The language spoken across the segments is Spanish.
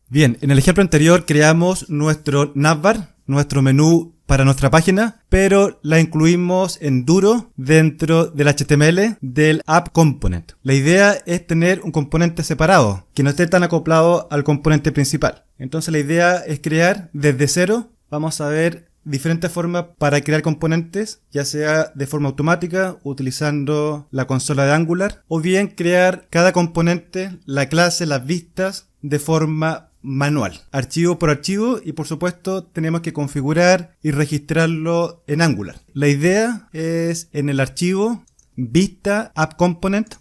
Bien, en el ejemplo anterior creamos nuestro navbar, nuestro menú para nuestra página, pero la incluimos en duro dentro del HTML del app component. La idea es tener un componente separado, que no esté tan acoplado al componente principal. Entonces la idea es crear desde cero. Vamos a ver diferentes formas para crear componentes, ya sea de forma automática, utilizando la consola de Angular, o bien crear cada componente, la clase, las vistas, de forma manual, archivo por archivo, y por supuesto tenemos que configurar y registrarlo en Angular. La idea es en el archivo vista app component,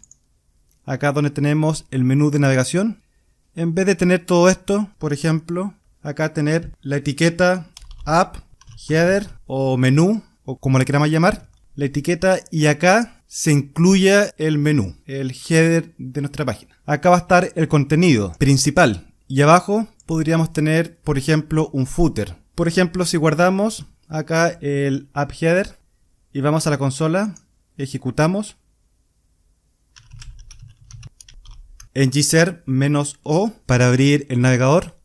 acá donde tenemos el menú de navegación. En vez de tener todo esto, por ejemplo, acá tener la etiqueta app, header o menú, o como le queramos llamar, la etiqueta, y acá se incluye el menú, el header de nuestra página. Acá va a estar el contenido principal. Y abajo podríamos tener, por ejemplo, un footer. Por ejemplo, si guardamos acá el app header y vamos a la consola, ejecutamos. En gserv-o para abrir el navegador.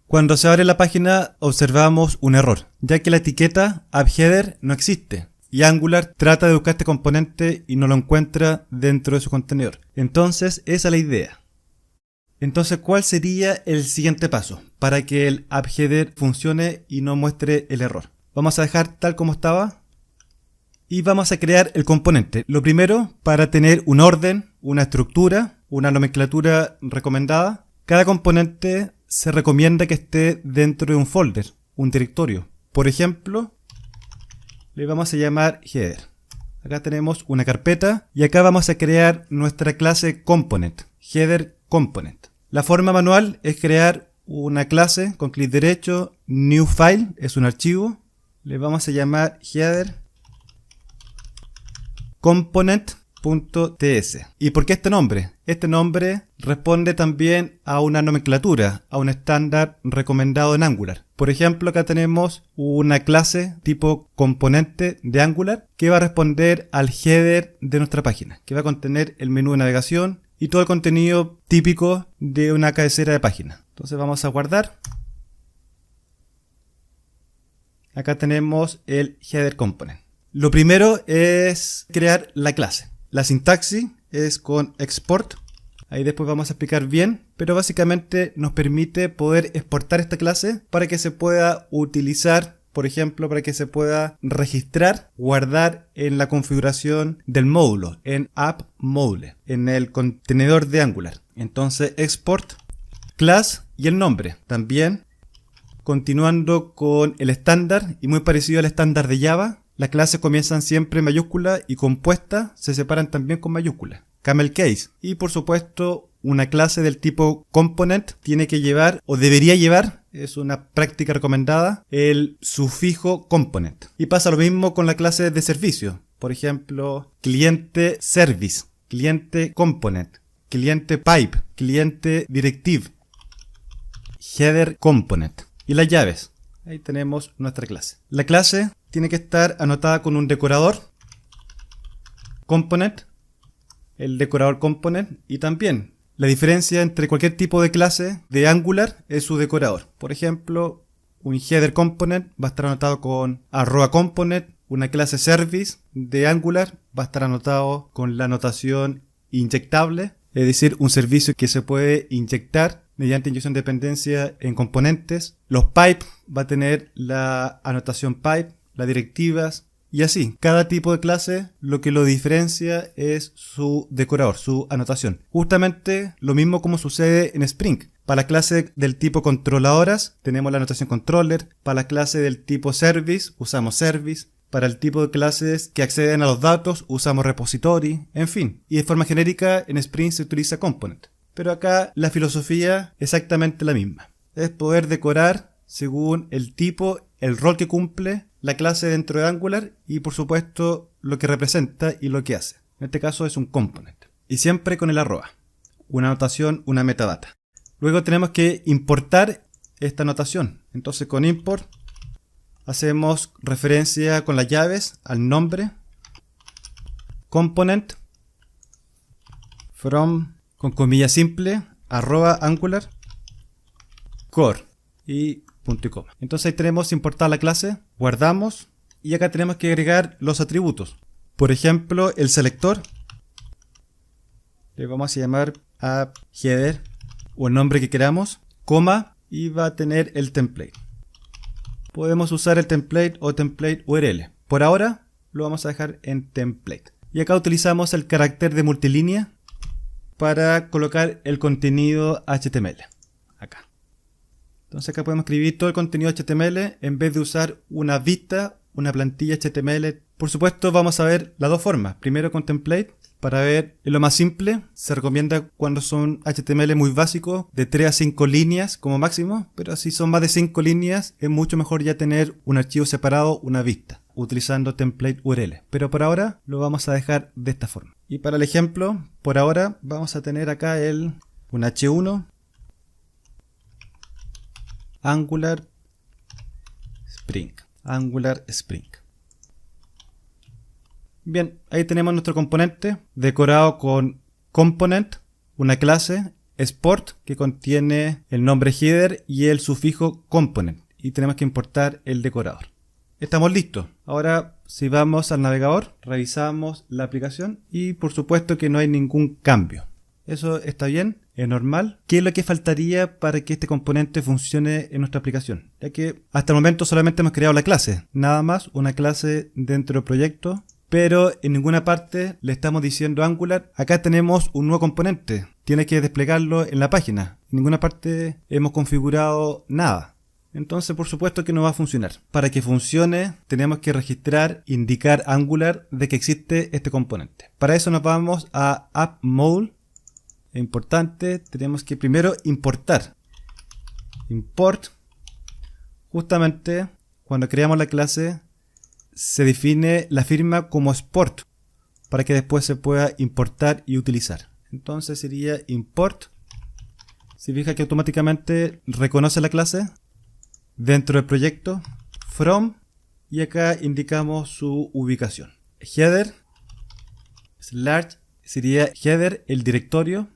Cuando se abre la página observamos un error, ya que la etiqueta app header no existe. Y Angular trata de buscar este componente y no lo encuentra dentro de su contenedor. Entonces, esa es la idea. Entonces, ¿cuál sería el siguiente paso para que el app header funcione y no muestre el error? Vamos a dejar tal como estaba y vamos a crear el componente. Lo primero, para tener un orden, una estructura, una nomenclatura recomendada, cada componente se recomienda que esté dentro de un folder, un directorio. Por ejemplo, le vamos a llamar header. Acá tenemos una carpeta y acá vamos a crear nuestra clase component, header component. La forma manual es crear una clase con clic derecho, new file, es un archivo. Le vamos a llamar header component.ts. ¿Y por qué este nombre? Este nombre responde también a una nomenclatura, a un estándar recomendado en Angular. Por ejemplo, acá tenemos una clase tipo componente de Angular que va a responder al header de nuestra página, que va a contener el menú de navegación y todo el contenido típico de una cabecera de página. Entonces vamos a guardar. Acá tenemos el header component. Lo primero es crear la clase. La sintaxis es con export. Ahí después vamos a explicar bien, pero básicamente nos permite poder exportar esta clase para que se pueda utilizar, por ejemplo, para que se pueda registrar, guardar en la configuración del módulo, en app module, en el contenedor de Angular. Entonces export, class y el nombre. También, continuando con el estándar y muy parecido al estándar de Java, las clases comienzan siempre en mayúscula y compuestas se separan también con mayúscula. Camel case. Y por supuesto, una clase del tipo component tiene que llevar, o debería llevar, es una práctica recomendada, el sufijo component. Y pasa lo mismo con la clase de servicio. Por ejemplo, cliente service, cliente component, cliente pipe, cliente directive, header component. Y las llaves. Ahí tenemos nuestra clase. La clase tiene que estar anotada con un decorador component, el decorador component, y también la diferencia entre cualquier tipo de clase de Angular es su decorador. Por ejemplo, un header component va a estar anotado con @component, una clase service de Angular va a estar anotado con la anotación inyectable, es decir, un servicio que se puede inyectar mediante inyección de dependencia en componentes. Los pipe va a tener la anotación pipe, las directivas y así. Cada tipo de clase lo que lo diferencia es su decorador, su anotación. Justamente lo mismo como sucede en Spring. Para la clase del tipo controladoras tenemos la anotación controller. Para la clase del tipo service usamos service. Para el tipo de clases que acceden a los datos usamos repository. En fin. Y de forma genérica en Spring se utiliza component. Pero acá la filosofía es exactamente la misma. Es poder decorar según el tipo, el rol que cumple la clase dentro de Angular y por supuesto lo que representa y lo que hace. En este caso es un component. Y siempre con el @. Una anotación, una metadata. Luego tenemos que importar esta anotación. Entonces con import hacemos referencia con las llaves al nombre component from con comilla simple, @Angular core y punto y coma. Entonces ahí tenemos importar la clase, guardamos y acá tenemos que agregar los atributos. Por ejemplo, el selector le vamos a llamar app_header o el nombre que queramos, coma, y va a tener el template. Podemos usar el template o template URL. Por ahora lo vamos a dejar en template. Y acá utilizamos el carácter de multilínea para colocar el contenido HTML. Acá. Entonces acá podemos escribir todo el contenido HTML en vez de usar una vista, una plantilla HTML. Por supuesto vamos a ver las dos formas. Primero con template. Para ver lo más simple, se recomienda cuando son HTML muy básicos, de 3 a 5 líneas como máximo, pero si son más de 5 líneas, es mucho mejor ya tener un archivo separado, una vista, utilizando template URL. Pero por ahora lo vamos a dejar de esta forma. Y para el ejemplo, por ahora vamos a tener acá un H1 Angular Spring. Bien, ahí tenemos nuestro componente decorado con component, una clase, export, que contiene el nombre header y el sufijo component. Y tenemos que importar el decorador. Estamos listos. Ahora, si vamos al navegador, revisamos la aplicación y por supuesto que no hay ningún cambio. Eso está bien, es normal. ¿Qué es lo que faltaría para que este componente funcione en nuestra aplicación? Ya que hasta el momento solamente hemos creado la clase. Nada más, una clase dentro del proyecto. Pero en ninguna parte le estamos diciendo a Angular, acá tenemos un nuevo componente, tienes que desplegarlo en la página. En ninguna parte hemos configurado nada. Entonces por supuesto que no va a funcionar. Para que funcione tenemos que registrar, indicar a Angular de que existe este componente. Para eso nos vamos a App Module. Es importante, tenemos que primero importar. Import. Justamente cuando creamos la clase se define la firma como export para que después se pueda importar y utilizar. Entonces sería import. Se fija que automáticamente reconoce la clase dentro del proyecto from y acá indicamos su ubicación. Header slash sería header el directorio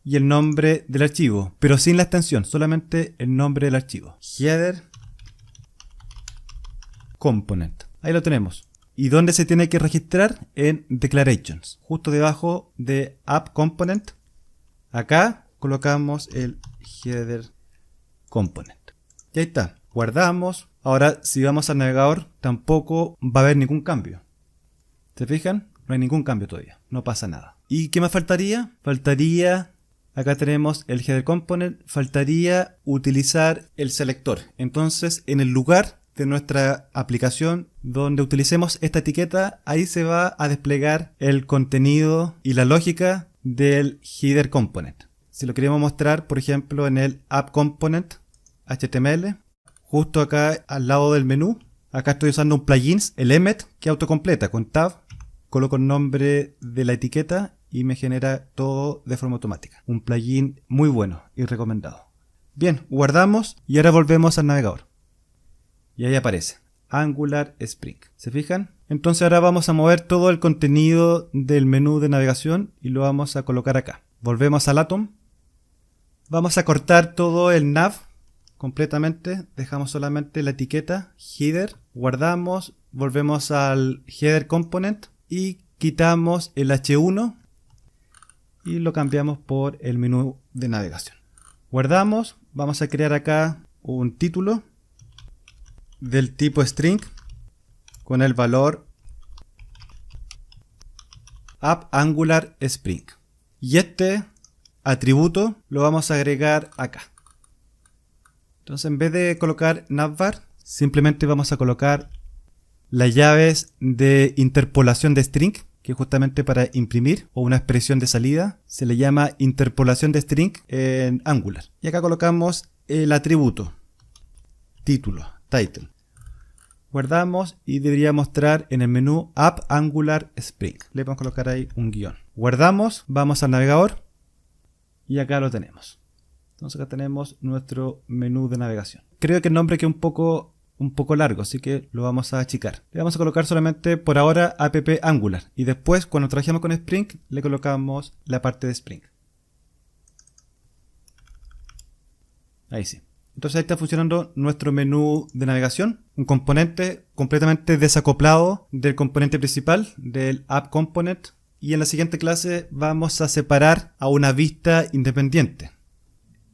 y el nombre del archivo, pero sin la extensión, solamente el nombre del archivo. Header component. Ahí lo tenemos. ¿Y dónde se tiene que registrar? En Declarations. Justo debajo de App Component. Acá colocamos el Header Component. Y ahí está. Guardamos. Ahora, si vamos al navegador, tampoco va a haber ningún cambio. ¿Se fijan? No hay ningún cambio todavía. No pasa nada. ¿Y qué más faltaría? Acá tenemos el Header Component. Faltaría utilizar el selector. Entonces, en el lugar de nuestra aplicación donde utilicemos esta etiqueta, ahí se va a desplegar el contenido y la lógica del header component. Si lo queremos mostrar, por ejemplo, en el app component HTML, justo acá al lado del menú, acá estoy usando un plugin, el Emmet, que autocompleta con tab, coloco el nombre de la etiqueta y me genera todo de forma automática. Un plugin muy bueno y recomendado. Bien, guardamos y ahora volvemos al navegador. Y ahí aparece Angular Spring. ¿Se fijan? Entonces ahora vamos a mover todo el contenido del menú de navegación y lo vamos a colocar acá. Volvemos al Atom. Vamos a cortar todo el nav completamente. Dejamos solamente la etiqueta header. Guardamos. Volvemos al header component y quitamos el H1 y lo cambiamos por el menú de navegación. Guardamos. Vamos a crear acá un título del tipo string con el valor app Angular Spring. Y este atributo lo vamos a agregar acá. Entonces en vez de colocar navbar, simplemente vamos a colocar las llaves de interpolación de string, que es justamente para imprimir, o una expresión de salida. Se le llama interpolación de string en Angular. Y acá colocamos el atributo título. Title. Guardamos y debería mostrar en el menú App Angular Spring. Le vamos a colocar ahí un guión. Guardamos, vamos al navegador y acá lo tenemos. Entonces acá tenemos nuestro menú de navegación. Creo que el nombre queda un poco largo, así que lo vamos a achicar. Le vamos a colocar solamente por ahora app Angular y después cuando trabajemos con Spring le colocamos la parte de Spring. Ahí sí. Entonces ahí está funcionando nuestro menú de navegación. Un componente completamente desacoplado del componente principal, del App Component. Y en la siguiente clase vamos a separar a una vista independiente.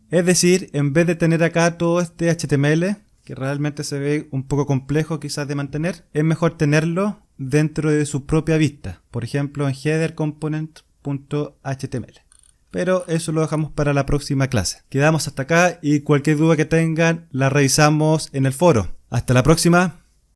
Es decir, en vez de tener acá todo este HTML, que realmente se ve un poco complejo quizás de mantener, es mejor tenerlo dentro de su propia vista. Por ejemplo, en headerComponent.html. Pero eso lo dejamos para la próxima clase. Quedamos hasta acá y cualquier duda que tengan la revisamos en el foro. Hasta la próxima.